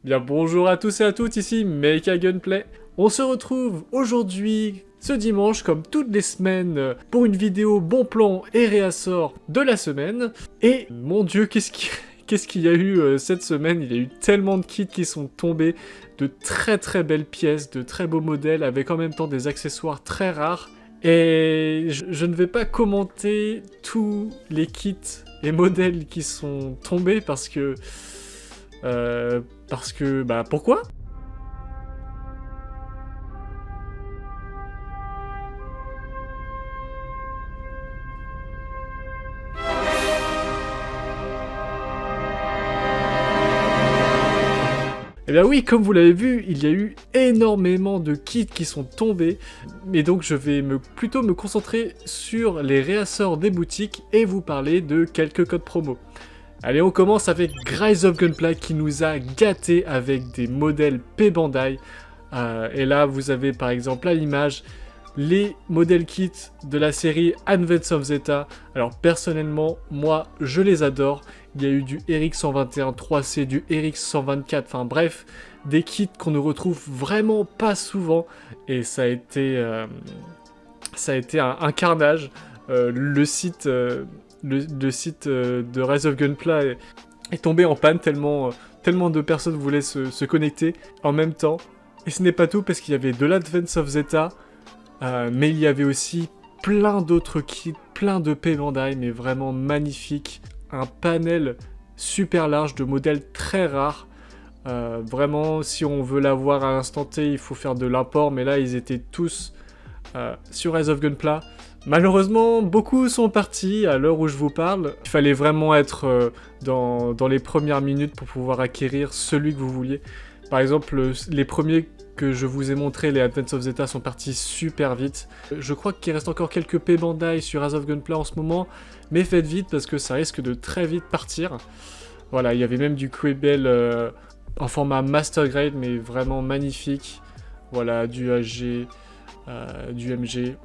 Bien bonjour à tous et à toutes, ici Mecha Gunplay. On se retrouve aujourd'hui, ce dimanche, comme toutes les semaines, pour une vidéo bon plan et réassort de la semaine. Et mon dieu, qu'est-ce qu'il y a eu cette semaine? Il y a eu tellement de kits qui sont tombés, de très très belles pièces, de très beaux modèles, avec en même temps des accessoires très rares. Et je ne vais pas commenter tous les kits et modèles qui sont tombés bah pourquoi? Eh bien oui, comme vous l'avez vu, il y a eu énormément de kits qui sont tombés, et donc je vais plutôt me concentrer sur les réassorts des boutiques et vous parler de quelques codes promo. Allez, on commence avec Rise of Gunpla qui nous a gâtés avec des modèles P Bandai. Et là, vous avez par exemple à l'image les modèles kits de la série Advance of Zeta. Alors personnellement, moi, je les adore. Il y a eu du RX 121 3C, du RX 124, enfin bref, des kits qu'on ne retrouve vraiment pas souvent. Et ça a été un carnage. Le site de Rise of Gunpla est tombé en panne tellement de personnes voulaient se connecter en même temps. Et ce n'est pas tout parce qu'il y avait de l'Advance of Zeta, mais il y avait aussi plein d'autres kits, plein de P Bandai, mais vraiment magnifiques. Un panel super large de modèles très rares. Vraiment, si on veut l'avoir à l'instant T, il faut faire de l'import, mais là, ils étaient tous sur Rise of Gunpla. Malheureusement, beaucoup sont partis à l'heure où je vous parle. Il fallait vraiment être dans les premières minutes pour pouvoir acquérir celui que vous vouliez. Par exemple, les premiers que je vous ai montrés, les Advance of Zeta, sont partis super vite. Je crois qu'il reste encore quelques P Bandai sur Rise of Gunpla en ce moment, mais faites vite parce que ça risque de très vite partir. Voilà, il y avait même du Quebel en format Master Grade, mais vraiment magnifique. Voilà, du HG, du MG.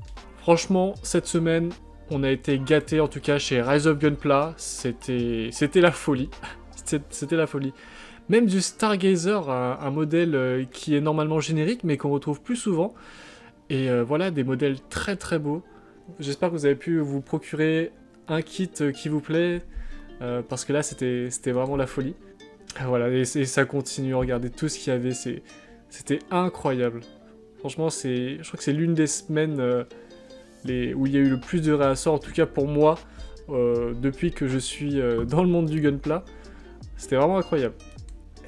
Franchement, cette semaine, on a été gâtés, en tout cas chez Rise of Gunpla. C'était la folie. C'était la folie. Même du Stargazer, un modèle qui est normalement générique, mais qu'on retrouve plus souvent. Et voilà, des modèles très très beaux. J'espère que vous avez pu vous procurer un kit qui vous plaît, parce que là, c'était vraiment la folie. Voilà, et ça continue, regardez tout ce qu'il y avait, c'était incroyable. Franchement, je crois que c'est l'une des semaines où il y a eu le plus de réassorts, en tout cas pour moi, depuis que je suis dans le monde du Gunpla. C'était vraiment incroyable.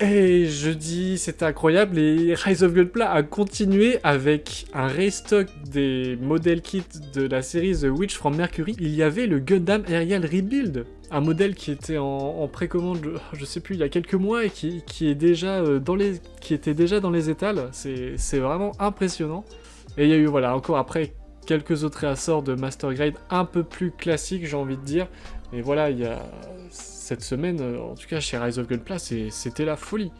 Et jeudi, c'était incroyable, et Rise of Gunpla a continué avec un restock des modèles kits de la série The Witch from Mercury. Il y avait le Gundam Aerial Rebuild, un modèle qui était en précommande, je sais plus, il y a quelques mois, et qui est déjà qui était déjà dans les étals. C'est vraiment impressionnant. Et il y a eu, voilà, encore après, quelques autres réassorts de Master Grade un peu plus classiques, j'ai envie de dire. Et voilà, il y a cette semaine, en tout cas chez Rise of Gunpla, c'était la folie.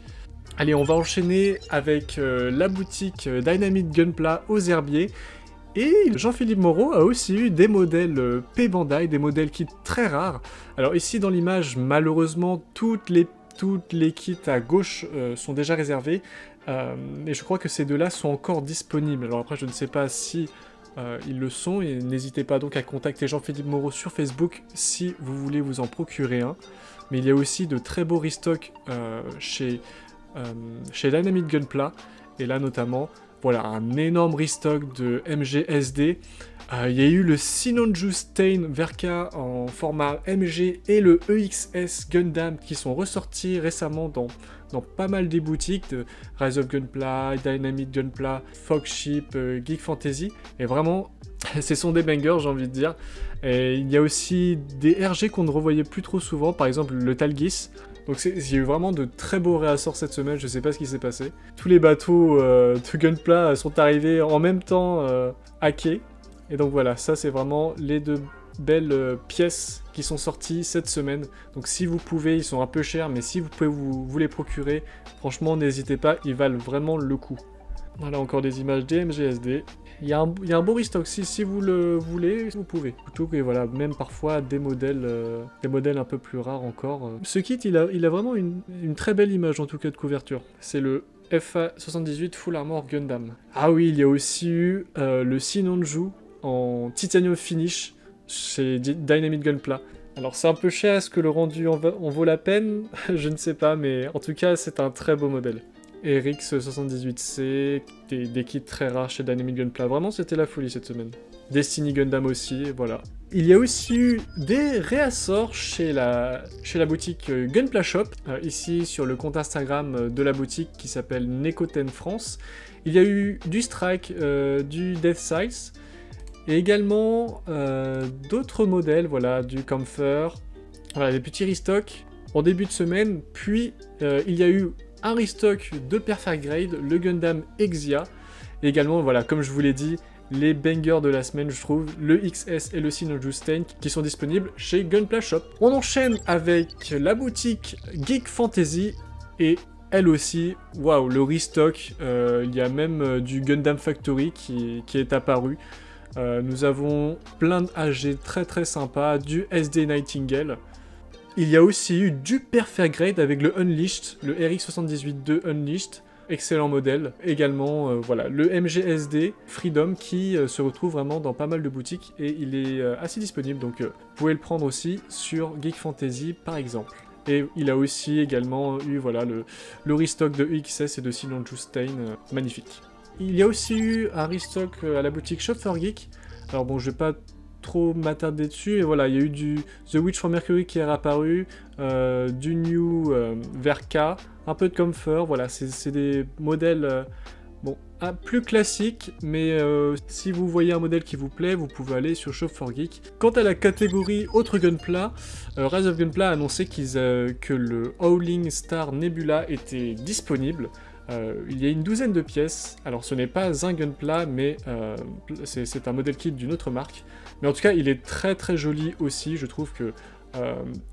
Allez, on va enchaîner avec la boutique Dynamite Gunpla aux Herbiers. Et Jean-Philippe Moreau a aussi eu des modèles P Bandai, des modèles kits très rares. Alors ici dans l'image, malheureusement, toutes les kits à gauche sont déjà réservés. Et je crois que ces deux-là sont encore disponibles. Alors après, je ne sais pas si ils le sont, et n'hésitez pas donc à contacter Jean-Philippe Moreau sur Facebook si vous voulez vous en procurer un. Mais il y a aussi de très beaux restocks chez Dynamite Gunpla, et là notamment, voilà, un énorme restock de MGSD. Il y a eu le Sinonju Stain Verka en format MG et le EXS Gundam qui sont ressortis récemment dans pas mal des boutiques de Rise of Gunpla, Dynamite Gunpla, Fogship, Geek Fantasy. Et vraiment, ce sont des bangers, j'ai envie de dire. Et il y a aussi des RG qu'on ne revoyait plus trop souvent, par exemple le Talgis. Donc il y a eu vraiment de très beaux réassorts cette semaine, je sais pas ce qui s'est passé. Tous les bateaux de Gunpla sont arrivés en même temps hackés. Et donc voilà, ça c'est vraiment les deux belles pièces qui sont sorties cette semaine. Donc si vous pouvez, ils sont un peu chers, mais si vous pouvez vous les procurer, franchement n'hésitez pas, ils valent vraiment le coup. Voilà, encore des images des MGSD. Il y a un beau restock, si vous le voulez, vous pouvez. Plutôt que, voilà, même parfois des modèles un peu plus rares encore. Ce kit, il a vraiment une très belle image, en tout cas, de couverture. C'est le FA78 Full Armor Gundam. Ah oui, il y a aussi eu le Sinonju en Titanium Finish chez Dynamite Gunpla. Alors c'est un peu cher, est-ce que le rendu en vaut la peine? Je ne sais pas, mais en tout cas, c'est un très beau modèle. RX78C, des kits très rares chez Dynamite Gunpla. Vraiment, c'était la folie cette semaine. Destiny Gundam aussi, voilà. Il y a aussi eu des réassorts chez la boutique Gunpla Shop, ici sur le compte Instagram de la boutique qui s'appelle Nekoten France. Il y a eu du Strike, du Death Size, et également d'autres modèles, voilà, du Comfort, voilà, des petits restocks en début de semaine, puis il y a eu un restock de Perfect Grade, le Gundam Exia, et également, voilà, comme je vous l'ai dit, les bangers de la semaine, je trouve, le XS et le Sinonju Stain, qui sont disponibles chez Gunpla Shop. On enchaîne avec la boutique Geek Fantasy, et elle aussi, waouh, le restock, il y a même du Gundam Factory qui est apparu. Nous avons plein de AG très très sympas, du SD Nightingale. Il y a aussi eu du Perfect Grade avec le Unleashed, le RX78-2 Unleashed, excellent modèle. Également, voilà, le MGSD Freedom qui se retrouve vraiment dans pas mal de boutiques et il est assez disponible, donc vous pouvez le prendre aussi sur Geek Fantasy par exemple. Et il a aussi également eu voilà, le restock de XS et de Sinonju Stain, magnifique. Il y a aussi eu un restock à la boutique Shop for Geek. Alors bon, je vais pas trop m'attarder dessus, et voilà, il y a eu du The Witch from Mercury qui est réapparu, du New Verka, un peu de Comfort, voilà, c'est des modèles bon, plus classiques, mais si vous voyez un modèle qui vous plaît, vous pouvez aller sur Shop for Geek. Quant à la catégorie autre Gunpla, Rise of Gunpla a annoncé que le Howling Star Nebula était disponible. Il y a une douzaine de pièces, alors ce n'est pas un Gunpla, mais c'est un modèle kit d'une autre marque. Mais en tout cas, il est très très joli aussi, je trouve que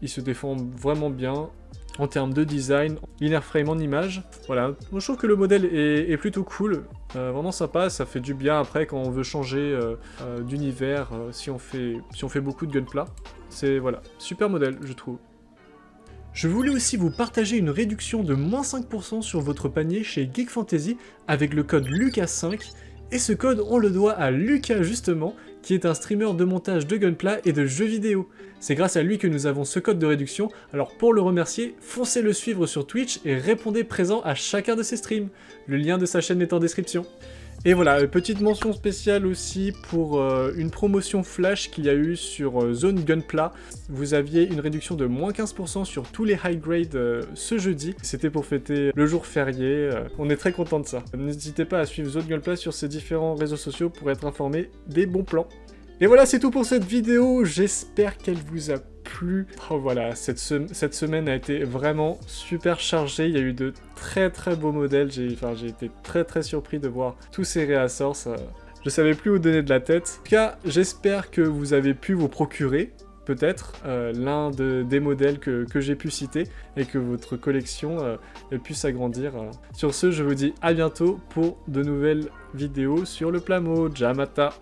il se défend vraiment bien en termes de design, inner frame en image. Voilà, moi, je trouve que le modèle est plutôt cool, vraiment sympa, ça fait du bien après quand on veut changer d'univers, si on fait beaucoup de Gunpla. C'est voilà, super modèle, je trouve. Je voulais aussi vous partager une réduction de moins 5% sur votre panier chez Geek Fantasy avec le code LUCAS5, et ce code on le doit à Lucas justement, qui est un streamer de montage de Gunpla et de jeux vidéo. C'est grâce à lui que nous avons ce code de réduction, alors pour le remercier, foncez le suivre sur Twitch et répondez présent à chacun de ses streams. Le lien de sa chaîne est en description. Et voilà, petite mention spéciale aussi pour une promotion flash qu'il y a eu sur Zone Gunpla. Vous aviez une réduction de moins 15% sur tous les high grade ce jeudi. C'était pour fêter le jour férié. On est très content de ça. N'hésitez pas à suivre Zone Gunpla sur ses différents réseaux sociaux pour être informé des bons plans. Et voilà, c'est tout pour cette vidéo. J'espère qu'elle vous a plu. Oh voilà, cette semaine a été vraiment super chargée. Il y a eu de très très beaux modèles. J'ai été très très surpris de voir tous ces réassorts. Je savais plus où donner de la tête. En tout cas, j'espère que vous avez pu vous procurer peut-être l'un des modèles que j'ai pu citer et que votre collection ait pu s'agrandir. Sur ce, je vous dis à bientôt pour de nouvelles vidéos sur le Plamo. Jamata!